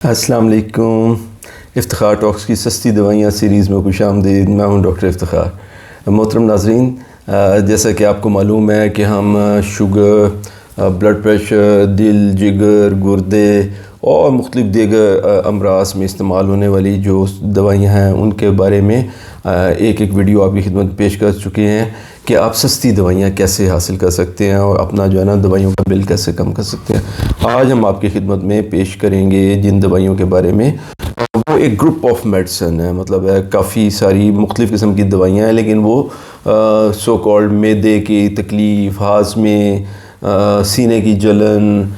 अस्सलाम वालेकुम। इफ्तिखार टॉक्स की सस्ती दवाइयाँ सीरीज़ में खुशामदीद। मैं हूँ डॉक्टर इफ्तिखार। मोहतरम नाज़रीन, जैसा कि आपको मालूम है कि हम शुगर, ब्लड प्रेशर, दिल, जिगर, गुर्दे और मुख्तलिफ़ दीगर अमराज में इस्तेमाल होने वाली जो दवाइयाँ हैं उनके बारे में एक वीडियो आपकी खिदमत में पेश कर चुके हैं कि आप सस्ती दवाइयाँ कैसे हासिल कर सकते हैं और अपना जो है ना दवाइयों का बिल कैसे कम कर सकते हैं। आज हम आपकी खिदमत में पेश करेंगे जिन दवाइयों के बारे में, वो एक ग्रुप ऑफ मेडिसिन है, मतलब है काफ़ी सारी मुख्तलिफ़ किस्म की दवाइयाँ हैं, लेकिन वो सो कॉल्ड मैदे की तकलीफ़, हाज़मे, सीने की जलन,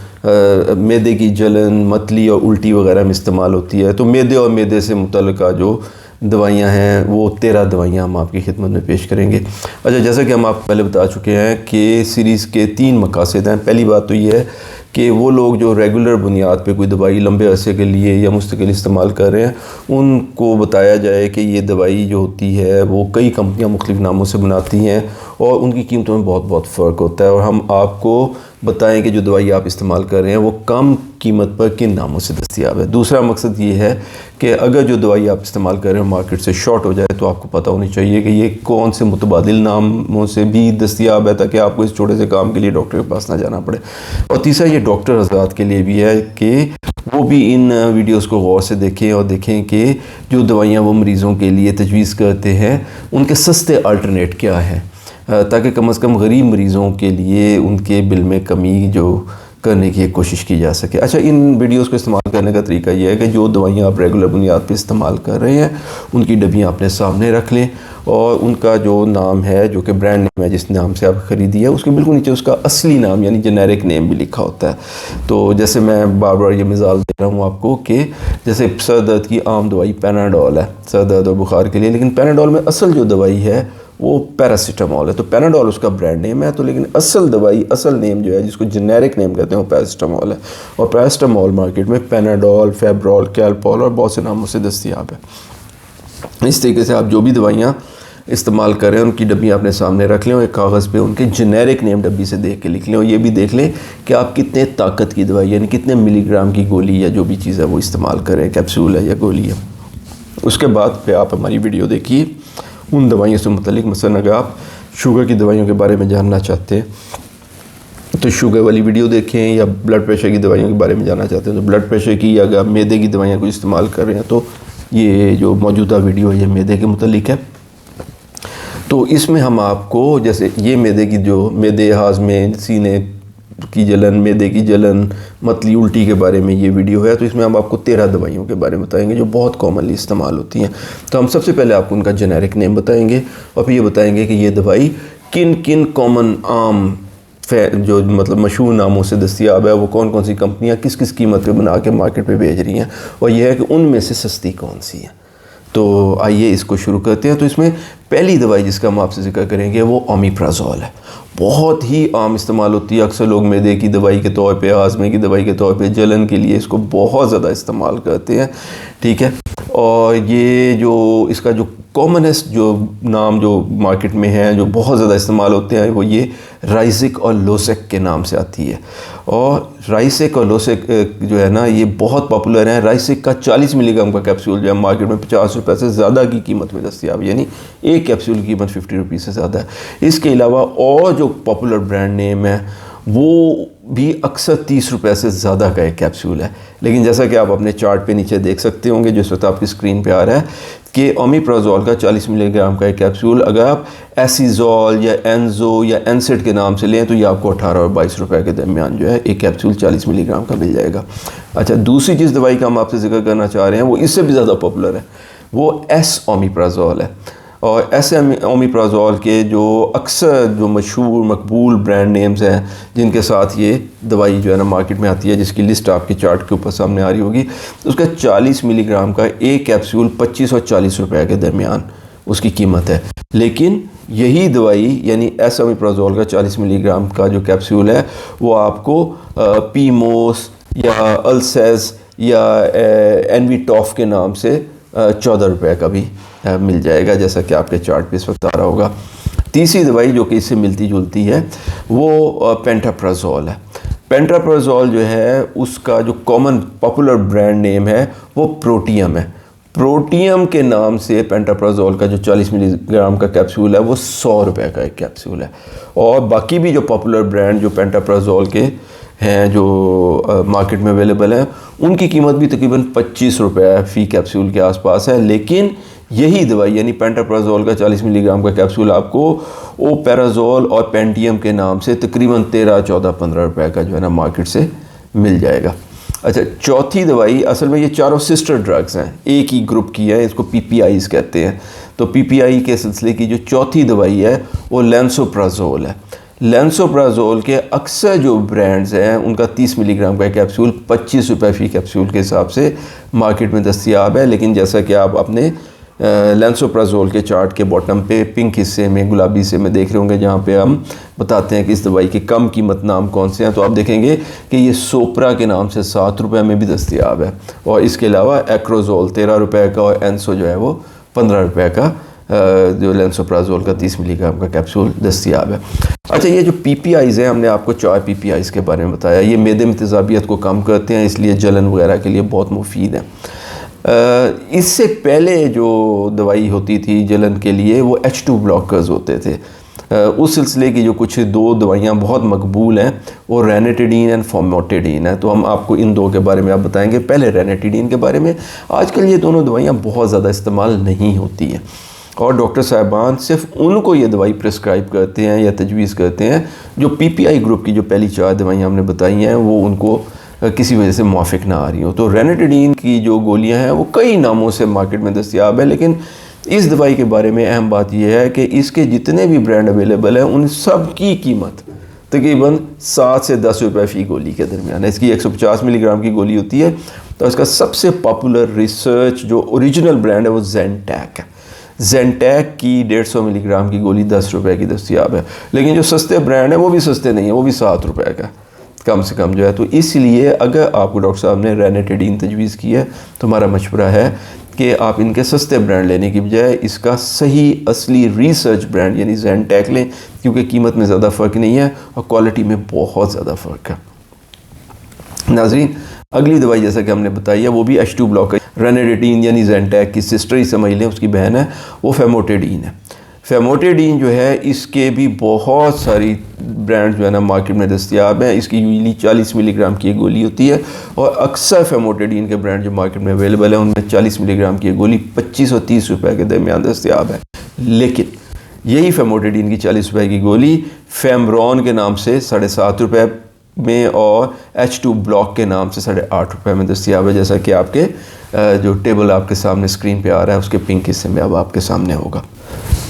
मैदे की जलन, मतली और उल्टी वगैरह में इस्तेमाल होती है। तो मैदे और मैदे से मुतल्लिक़ा जो दवाइयाँ हैं वो 13 दवाइयाँ हम आपकी खिदमत में पेश करेंगे। अच्छा, जैसा कि हम आपको पहले बता चुके हैं कि सीरीज़ के 3 मकासद हैं। पहली बात तो ये है कि वो लोग जो रेगुलर बुनियाद पे कोई दवाई लंबे अरसे के लिए या मुस्तकिल इस्तेमाल कर रहे हैं, उनको बताया जाए कि ये दवाई जो होती है वो कई कंपनियां मुख्तलिफ़ नामों से बनाती हैं और उनकी कीमतों में बहुत बहुत फ़र्क होता है, और हम आपको बताएं कि जो दवाई आप इस्तेमाल कर रहे हैं वो कम कीमत पर किन नामों से दस्तयाब है। दूसरा मकसद ये है कि अगर जो दवाई आप इस्तेमाल कर रहे हैं मार्केट से शॉर्ट हो जाए तो आपको पता होनी चाहिए कि ये कौन से मुतबादिल नामों से भी दस्तयाब है, ताकि आपको इस छोटे से काम के लिए डॉक्टर के पास ना जाना पड़े। और तीसरा ये डॉक्टर हज़रात के लिए भी है कि वो भी इन वीडियोस को गौर से देखें और देखें कि जो दवाइयाँ वो मरीज़ों के लिए तजवीज़ करते हैं उनके सस्ते अल्टरनेट क्या हैं, ताकि कम से कम गरीब मरीज़ों के लिए उनके बिल में कमी जो करने की कोशिश की जा सके। अच्छा, इन वीडियोस को इस्तेमाल करने का तरीका यह है कि जो दवाइयाँ आप रेगुलर बुनियाद पे इस्तेमाल कर रहे हैं उनकी डब्बियाँ अपने सामने रख लें और उनका जो नाम है, जो कि ब्रांड नेम है जिस नाम से आप ख़रीदी है, उसके बिल्कुल नीचे उसका असली नाम यानी जेनेरिक नेम भी लिखा होता है। तो जैसे मैं बार बार ये मिसाल दे रहा हूँ आपको कि जैसे सर दर्द की आम दवाई पैनाडोल है सर दर्द और बुखार के लिए, लेकिन पैनाडोल में असल जो दवाई है वो पैरासीटामोल है। तो पैनाडोल उसका ब्रांड नेम है, तो लेकिन असल दवाई, असल नेम जो है जिसको जेनेरिक नेम कहते हैं वो पैरासीटामोल है। और पैरासीटामोल मार्केट में पैनाडोल, फेब्रोल, कैलपॉल और बहुत से नामों से दस्तयाब है। इस तरीके से आप जो भी दवाइयाँ इस्तेमाल कर रहे हैं उनकी डब्बी अपने सामने रख लें और एक कागज़ पे उनके जेनेरिक नेम डब्बी से देख के लिख लें, और ये भी देख लें कि आप कितने ताकत की दवाई यानी कितने मिलीग्राम की गोली या जो भी चीज़ है वो इस्तेमाल करें, कैप्सूल है या गोली है। उसके बाद फिर आप हमारी वीडियो देखिए उन दवाइयों से मुतल्लिक। मसलन अगर आप शुगर की दवाइयों के बारे में जानना चाहते हैं तो शुगर वाली वीडियो देखें, या ब्लड प्रेशर की दवाइयों के बारे में जानना चाहते हैं तो ब्लड प्रेशर की, या अगर आप मैदे की दवाइयाँ को इस्तेमाल कर रहे हैं तो ये जो मौजूदा वीडियो है ये मैदे के मुतल्लिक है। तो इसमें हम आपको, जैसे ये मैदे की जो मैदे, हाज़मे, सीने की जलन, मैदे की जलन, मतली, उल्टी के बारे में ये वीडियो है, तो इसमें हम आपको 13 दवाइयों के बारे में बताएंगे जो बहुत कॉमनली इस्तेमाल होती हैं। तो हम सबसे पहले आपको उनका जेनेरिक नेम बताएंगे और फिर ये बताएंगे कि ये दवाई किन किन कॉमन आम जो मतलब मशहूर नामों से दस्तयाब है, वो कौन कौन सी कंपनियाँ किस किस कीमत पे बना के मार्केट पे भेज रही हैं, और यह है कि उनमें से सस्ती कौन सी है। तो आइए इसको शुरू करते हैं। तो इसमें पहली दवाई जिसका हम आपसे जिक्र करेंगे वो ओमिप्राज़ोल है। बहुत ही आम इस्तेमाल होती है, अक्सर लोग मैदे की दवाई के तौर पे, हाज़मे की दवाई के तौर पे, जलन के लिए इसको बहुत ज़्यादा इस्तेमाल करते हैं, ठीक है। और ये जो इसका जो कॉमनेस्ट जो नाम जो मार्केट में है, जो बहुत ज़्यादा इस्तेमाल होते हैं, वो ये राइसिक और लोसेक के नाम से आती है। और राइसिक और लोसेक जो है ना ये बहुत पॉपुलर है। राइसिक का 40 मिलीग्राम का कैप्सूल जो है मार्केट में 50 रुपये से ज़्यादा की कीमत में दस्तयाब, यानी एक कैप्सूल की कीमत 50 रुपये से ज़्यादा है। इसके अलावा और जो पॉपुलर ब्रांड नेम है वो भी अक्सर 30 रुपये से ज़्यादा का एक कैप्सूल है। लेकिन जैसा कि आप अपने चार्ट पे नीचे देख सकते होंगे, जो इस वक्त आपकी स्क्रीन पे आ रहा है, कि ओमिप्राज़ोल का 40 मिलीग्राम का एक कैप्सूल अगर आप एसीजोल या एनजो या एनसेट के नाम से लें तो ये आपको 18 और 22 रुपये के दरमियान जो है एक कैप्सूल 40 मिलीग्राम का मिल जाएगा। अच्छा, दूसरी जिस दवाई का हम आपसे जिक्र करना चाह रहे हैं वो इससे भी ज़्यादा पॉपुलर है, वो एस ओमिप्राज़ोल है। और ऐसे ओमिप्राज़ोल के जो अक्सर जो मशहूर मकबूल ब्रांड नेम्स हैं जिनके साथ ये दवाई जो है ना मार्केट में आती है, जिसकी लिस्ट आपके चार्ट के ऊपर सामने आ रही होगी, उसका 40 मिलीग्राम का एक कैप्सूल 25 और 40 रुपये के दरमियान उसकी कीमत है। लेकिन यही दवाई यानी एस ओमिप्राज़ोल का 40 मिलीग्राम का जो कैप्सूल है वो आपको पीमोस या अल्सेस या एनवीटॉफ के नाम से 14 रुपये का भी मिल जाएगा, जैसा कि आपके चार्ट पे इस वक्त आ रहा होगा। तीसरी दवाई जो कि इससे मिलती जुलती है वो पेंटाप्राज़ोल है। पेंट्राप्राजोल जो है उसका जो कॉमन पॉपुलर ब्रांड नेम है वो प्रोटियम है। प्रोटियम के नाम से पेंट्राप्राजोल का जो 40 मिलीग्राम का कैप्सूल है वो 100 रुपये का एक कैप्सूल है। और बाकी भी जो पॉपुलर ब्रांड जो पेंट्राप्राजोल के हैं जो मार्केट में अवेलेबल हैं उनकी कीमत भी तकरीबन 25 रुपये फ़ी कैप्सूल के आसपास है। लेकिन यही दवाई यानी पेंट्राप्राजोल का 40 मिलीग्राम का कैप्सूल आपको ओपेराजोल और पेंटियम के नाम से तकरीबन 13, 14, 15 रुपये का जो है ना मार्केट से मिल जाएगा। अच्छा, चौथी दवाई, असल में ये चारों सिस्टर ड्रग्स हैं, एक ही ग्रुप की है, इसको PPIs कहते हैं। तो PPI के सिलसिले की जो चौथी दवाई है वो लैंसोप्राजोल है। लैंसोप्राजोल के अक्सर जो ब्रांड्स हैं उनका 30 मिलीग्राम का कैप्सूल 25 रुपये फ़ी कैप्सूल के हिसाब से मार्केट में दस्तयाब है। लेकिन जैसा कि आप अपने लैंसोप्राजोल के चार्ट के बॉटम पे पिंक हिस्से में, गुलाबी हिस्से में देख रहे होंगे जहाँ पे हम बताते हैं कि इस दवाई के कम कीमत नाम कौन से हैं, तो आप देखेंगे कि ये सोप्रा के नाम से 7 रुपये में भी दस्तयाब है। और इसके अलावा एक्रोजोल 13 रुपये का और एनसो जो है वो 15 रुपये का जो लैंसोप्राजोल का 30 मिलीग्राम का कैप्सूल दस्तयाब है। अच्छा, ये जो PPIs हैं, हमने आपको 4 PPIs के बारे में बताया। ये मैदे में तेज़ाबियत को कम करते हैं, इसलिए जलन वगैरह के लिए बहुत मुफीद हैं। इससे पहले जो दवाई होती थी जलन के लिए वो H2 ब्लॉकर्स होते थे। उस सिलसिले की जो कुछ 2 दवाइयाँ बहुत मकबूल हैं वो रेनिटिडीन एंड फॉर्मोटिडीन है। तो हम आपको इन 2 के बारे में आप बताएंगे। पहले रेनिटिडीन के बारे में। आजकल ये दोनों दवाइयाँ बहुत ज़्यादा इस्तेमाल नहीं होती हैं और डॉक्टर साहबान सिर्फ उनको ये दवाई प्रिस्क्राइब करते हैं या तजवीज़ करते हैं जो PPI ग्रुप की जो पहली 4 दवाइयाँ हमने बताई हैं वो उनको किसी वजह से मुआफिक ना आ रही हो। तो रेनिटिडीन की जो गोलियां हैं वो कई नामों से मार्केट में दस्तयाब है, लेकिन इस दवाई के बारे में अहम बात यह है कि इसके जितने भी ब्रांड अवेलेबल हैं उन सब की कीमत तकरीबन 7 से 10 रुपये फ़ी गोली के दरमियान है। इसकी 150 मिलीग्राम की गोली होती है। तो इसका सबसे पॉपुलर रिसर्च जो ओरिजिनल ब्रांड है वो ज़ेंटैक है। ज़ेंटैक की 150 मिलीग्राम की गोली 10 रुपये की दस्तयाब है। लेकिन जो सस्ते ब्रांड है वो भी सस्ते नहीं है, वो भी 7 रुपये का कम से कम जो है। तो इसलिए अगर आपको डॉक्टर साहब ने रेनिटिडीन तजवीज़ की है तो हमारा मशवरा है कि आप इनके सस्ते ब्रांड लेने की बजाय इसका सही असली रिसर्च ब्रांड यानी ज़ेंटैक लें, क्योंकि कीमत में ज़्यादा फ़र्क नहीं है और क्वालिटी में बहुत ज़्यादा फ़र्क है। नाज़रीन, अगली दवाई जैसा कि हमने बताई है वो भी H2 ब्लॉकर, रेनिटिडीन यानी ज़ेंटैक की सिस्टर ही समझ लें, उसकी बहन है, वो फेमोटिडीन है। फेमोटिडीन जो है इसके भी बहुत सारी ब्रांड जो है ना मार्केट में दस्तयाब हैं। इसकी यूजली 40 मिलीग्राम की एक गोली होती है और अक्सर फेमोटिडीन के ब्रांड जो मार्केट में अवेलेबल है उनमें 40 मिलीग्राम की एक गोली 25 और 30 रुपये के दरमियान दस्तयाब है। लेकिन यही फेमोटिडीन की 40 रुपये की गोली फेमरॉन के नाम से 7.5 रुपये में और H2 ब्लॉक के नाम से 8.5 रुपये में दस्तयाब है, जैसा कि आपके जो टेबल आपके सामने स्क्रीन पे आ रहा है उसके पिंक हिस्से में अब आपके सामने होगा।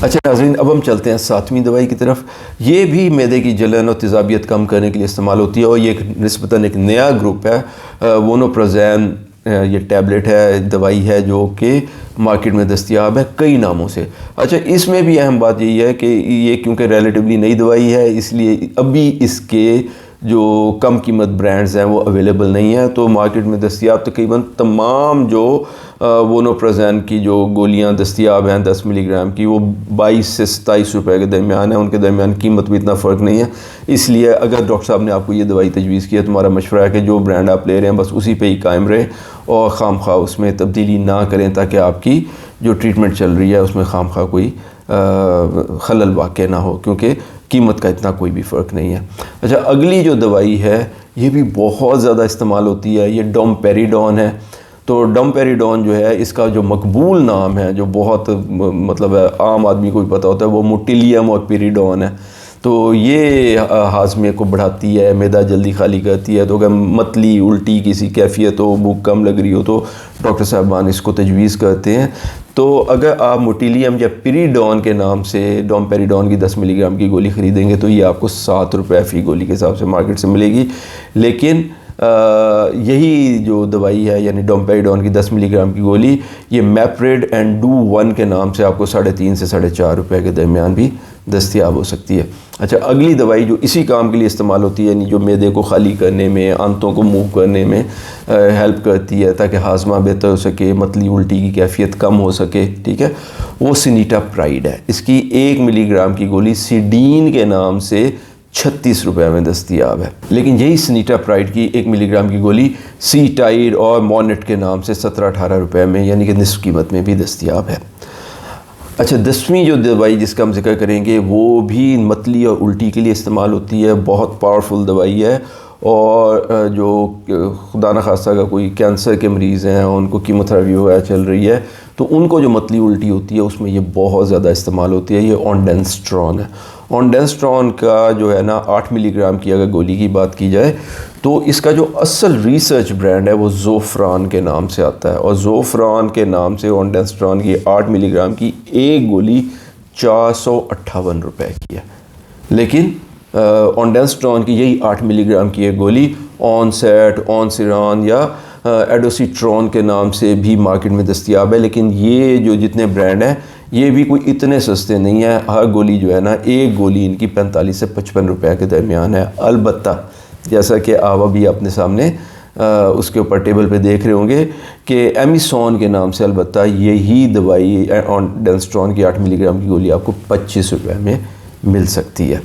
अच्छा नाज़रीन, अब हम चलते हैं 7वीं दवाई की तरफ। ये भी मैदे की जलन और तेज़ाबियत कम करने के लिए इस्तेमाल होती है और ये निस्बतन एक नया ग्रुप है। वोनोप्रोज़ैन ये टैबलेट है, दवाई है जो कि मार्केट में दस्तयाब है कई नामों से। अच्छा, इसमें भी अहम बात यही है कि ये क्योंकि रिलेटिवली नई दवाई है इसलिए अभी इसके जो कम कीमत ब्रांड्स हैं वो अवेलेबल नहीं है। तो मार्केट में दस्तयाब तकरीबन तमाम जो वोनोप्रोज़ैन की जो गोलियां दस्तयाब हैं 10 मिलीग्राम की वो 22 से 27 रुपये के दरमियान है। उनके दरमियान कीमत में इतना फ़र्क नहीं है। इसलिए अगर डॉक्टर साहब ने आपको ये दवाई तजवीज़ की है तो हमारा मशवरा है कि जो ब्रांड आप ले रहे हैं बस उसी पे ही कायम रहें और खामखा उसमें तब्दीली ना करें, ताकि आपकी जो ट्रीटमेंट चल रही है उसमें खामखा कोई खलल वाक़ ना हो, क्योंकि कीमत का इतना कोई भी फ़र्क नहीं है। अच्छा, अगली जो दवाई है ये भी बहुत ज़्यादा इस्तेमाल होती है, ये डोमपेरिडोन है। तो डोमपेरिडोन जो है इसका जो मकबूल नाम है जो बहुत मतलब आम आदमी को भी पता होता है वो मोटिलियम और पेरिडोन है। तो ये हाजमे को बढ़ाती है, मैदा जल्दी खाली करती है। तो अगर मतली उल्टी किसी कैफियत हो, भूख कम लग रही हो तो डॉक्टर साहबान इसको तजवीज़ करते हैं। तो अगर आप मोटिलियम या पेरिडोन के नाम से डोमपेरिडोन की 10 मिलीग्राम की गोली ख़रीदेंगे तो ये आपको 7 रुपये फ़ी गोली के हिसाब से मार्केट से मिलेगी। लेकिन यही जो दवाई है यानी डोमपेरिडोन की 10 मिलीग्राम की गोली ये मैप्रिड एंड डू 1 के नाम से आपको 3.5 से 4.5 रुपये के दरमियान भी दस्तयाब हो सकती है। अच्छा, अगली दवाई जो इसी काम के लिए इस्तेमाल होती है यानी जो मैदे को खाली करने में, आंतों को मूव करने में हेल्प करती है ताकि हाजमा बेहतर हो सके, मतली उल्टी की कैफियत कम हो सके, ठीक है, वो सिनीटाप्राइड है। इसकी 1 मिलीग्राम की गोली सिडीन के नाम से 36 रुपये में दस्तियाब है। लेकिन यही सनीटा प्राइड की 1 मिलीग्राम की गोली सी टाइड और मॉनेट के नाम से 17-18 रुपये में यानी कि निस्फ कीमत में भी दस्तियाब है। अच्छा, 10वीं जो दवाई जिसका हम जिक्र करेंगे वो भी मतली और उल्टी के लिए इस्तेमाल होती है। बहुत पावरफुल दवाई है और जो खुदा न खास्ता का कोई कैंसर के मरीज़ हैं, उनको कीमोथेरेपी वगैरह चल रही है, तो उनको जो मतली उल्टी होती है उसमें ये बहुत ज़्यादा इस्तेमाल होती है। ये ऑनडेंस्ट्रॉन है। ऑनडेंस्ट्रॉन का जो है ना 8 मिलीग्राम की अगर गोली की बात की जाए तो इसका जो असल रिसर्च ब्रांड है वो ज़ोफ्रान के नाम से आता है, और ज़ोफ्रान के नाम से ऑनडेंस्ट्रॉन की 8 मिलीग्राम की एक गोली 458 रुपये की है। लेकिन ऑनडेंस्ट्रॉन की यही 8 मिलीग्राम की एक गोली ऑनसेट, ऑनसिरान या एडोसीट्रॉन के नाम से भी मार्केट में दस्तियाब है। लेकिन ये जो जितने ब्रांड हैं ये भी कोई इतने सस्ते नहीं है। हर गोली जो है ना, एक गोली इनकी 45 से 55 रुपये के दरमियान है। अलबत्ता जैसा कि आप अभी अपने सामने उसके ऊपर टेबल पे देख रहे होंगे कि एमिसॉन के नाम से अलबत्ता यही दवाई ऑनडेंस्ट्रॉन की 8 मिलीग्राम की गोली आपको 25 रुपये में मिल सकती है।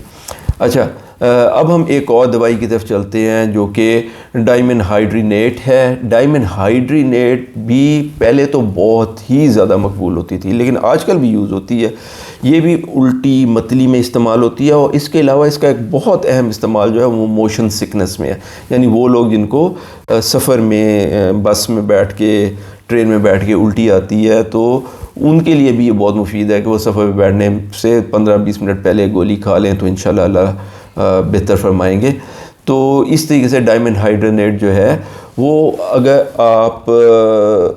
अच्छा, अब हम एक और दवाई की तरफ चलते हैं जो कि डाइमेनहाइड्रिनेट है। डाइमेनहाइड्रिनेट भी पहले तो बहुत ही ज़्यादा मकबूल होती थी, लेकिन आजकल भी यूज़ होती है। ये भी उल्टी मतली में इस्तेमाल होती है, और इसके अलावा इसका एक बहुत अहम इस्तेमाल जो है वो मोशन सिकनेस में है। यानी वो लोग जिनको सफ़र में बस में बैठ के, ट्रेन में बैठ के उल्टी आती है, तो उनके लिए भी ये बहुत मुफीद है कि वो सफ़र में बैठने से 15-20 मिनट पहले गोली खा लें, तो इंशाल्लाह अल्लाह बेहतर फरमाएंगे। तो इस तरीके से डाइमेनहाइड्रिनेट जो है वो अगर आप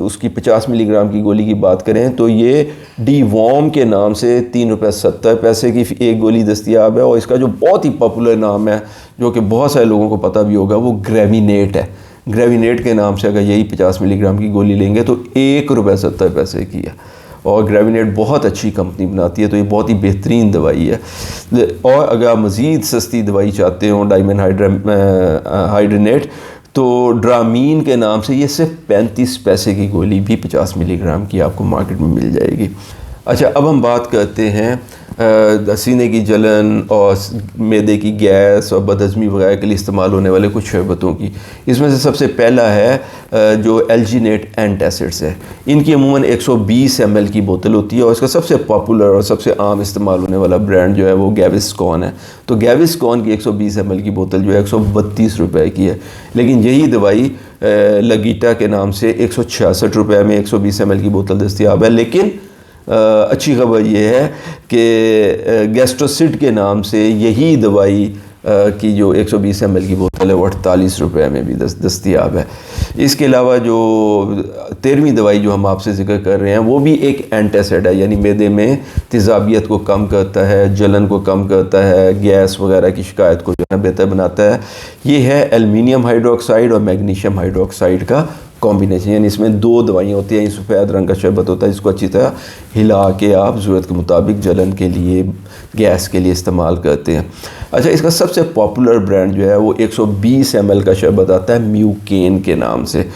उसकी 50 मिलीग्राम की गोली की बात करें तो ये डी-वॉर्म के नाम से 3.70 रुपये की एक गोली दस्तियाब है। और इसका जो बहुत ही पॉपुलर नाम है जो कि बहुत सारे लोगों को पता भी होगा वो ग्रेविनेट है। ग्रेविनेट के नाम से अगर यही 50 मिलीग्राम की गोली लेंगे तो 1.70 रुपये की है, और ग्रेविनेट बहुत अच्छी कंपनी बनाती है, तो ये बहुत ही बेहतरीन दवाई है। और अगर आप मज़ीद सस्ती दवाई चाहते हो डाइमेनहाइड्रिनेट, तो ड्रामीन के नाम से ये सिर्फ 35 पैसे की गोली भी 50 मिलीग्राम की आपको मार्केट में मिल जाएगी। अच्छा, अब हम बात करते हैं सीने की जलन और मैदे की गैस और बदहज़मी वगैरह के लिए इस्तेमाल होने वाले कुछ शरबतों की। इसमें से सबसे पहला है जो एल्जीनेट एंटासिड्स है। इनकी अमूमन 120 ml की बोतल होती है, और इसका सबसे पॉपुलर और सबसे आम इस्तेमाल होने वाला ब्रांड जो है वो गैविस्कॉन है। तो गैविस्कॉन की 120 ml की बोतल जो है 132 रुपये की है। लेकिन यही दवाई लगीटा के नाम से 166 रुपये में 120 ml की बोतल दस्तियाब है। लेकिन अच्छी खबर ये है कि गैस्ट्रोसिड के नाम से यही दवाई की जो 120 ml की बोतल है वो 48 रुपये में भी दस्तियाब है। इसके अलावा जो 13वीं दवाई जो हम आपसे ज़िक्र कर रहे हैं वो भी एक एंटासिड है, यानी मैदे में तेज़ाबियत को कम करता है, जलन को कम करता है, गैस वगैरह की शिकायत को जो है बेहतर बनाता है। ये है एल्युमिनियम हाइड्रोक्साइड और मैग्नीशियम हाइड्रोक्साइड का कॉम्बिनेशन। यानी इसमें दो दवाइयाँ होती हैं। सफ़ेद रंग का शरबत होता है जिसको अच्छी तरह हिला के आप ज़रूरत के मुताबिक जलन के लिए, गैस के लिए इस्तेमाल करते हैं। अच्छा, इसका सबसे पॉपुलर ब्रांड जो है वो 120 ml का शरबत आता है म्यूकेन के नाम से।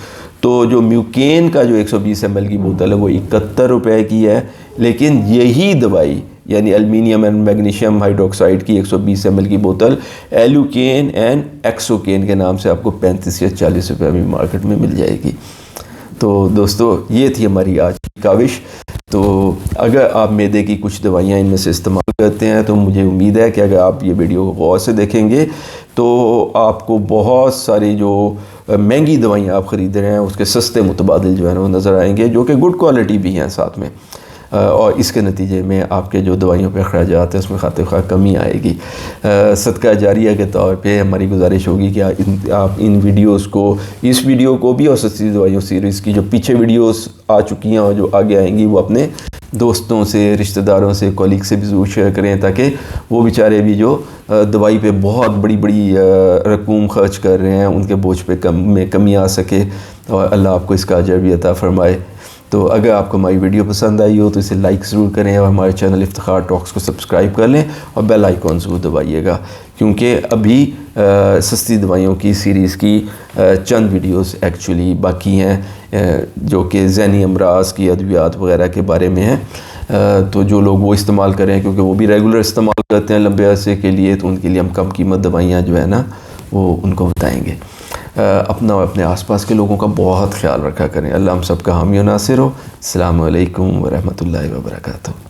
तो जो म्यूकेन का जो 120 ml की बोतल है वो 71 रुपये की है। लेकिन यही दवाई यानी एल्युमिनियम एंड मैग्नीशियम हाइड्रोक्साइड की 120 ml की बोतल एलुकेन एंड एक्सोकेन के नाम से आपको 35 या 40 रुपये में मार्केट में मिल जाएगी। तो दोस्तों, ये थी हमारी आज की काविश। तो अगर आप मैदे की कुछ दवाइयाँ इनमें से इस्तेमाल करते हैं तो मुझे उम्मीद है कि अगर आप ये वीडियो को गौर से देखेंगे तो आपको बहुत सारी जो महंगी दवाइयाँ आप ख़रीद रहे हैं उसके सस्ते मुतबादिल जो है ना वो नज़र आएंगे, जो कि गुड क्वालिटी भी हैं साथ में। और इसके नतीजे में आपके जो दवाइयों पे अखराजात हैं उसमें खातिर खा कमी आएगी। सदका जारिया के तौर पे हमारी गुजारिश होगी कि आप इन वीडियोस को, इस वीडियो को भी और सस्ती दवाइयों सीरीज़ की जो पीछे वीडियोस आ चुकी हैं और जो आगे आएंगी वो अपने दोस्तों से, रिश्तेदारों से, कॉलीग से भी ज़रूर शेयर करें, ताकि वो बेचारे भी जो दवाई पे बहुत बड़ी बड़ी रकूम खर्च कर रहे हैं उनके बोझ पे कमी आ सके और अल्लाह आपको इसका अजर भी अता फ़रमाए। तो अगर आपको हमारी वीडियो पसंद आई हो तो इसे लाइक ज़रूर करें और हमारे चैनल इफ्तिखार टॉक्स को सब्सक्राइब कर लें और बेल आइकॉन ज़रूर दबाइएगा, क्योंकि अभी सस्ती दवाइयों की सीरीज़ की चंद वीडियोस एक्चुअली बाकी हैं जो कि ज़हनी अमराज की अद्वियात वगैरह के बारे में हैं। तो जो लोग वो इस्तेमाल करें, क्योंकि वो भी रेगुलर इस्तेमाल करते हैं लंबे अरसे के लिए, तो उनके लिए हम कम कीमत दवाइयाँ जो है ना वो उनको बताएँगे। अपना और अपने आसपास के लोगों का बहुत ख्याल रखा करें। अल्लाह हम सब का हामी और नासिर हो। अस्सलामु अलैकुम व रहमतुल्लाहि व बरकातहू।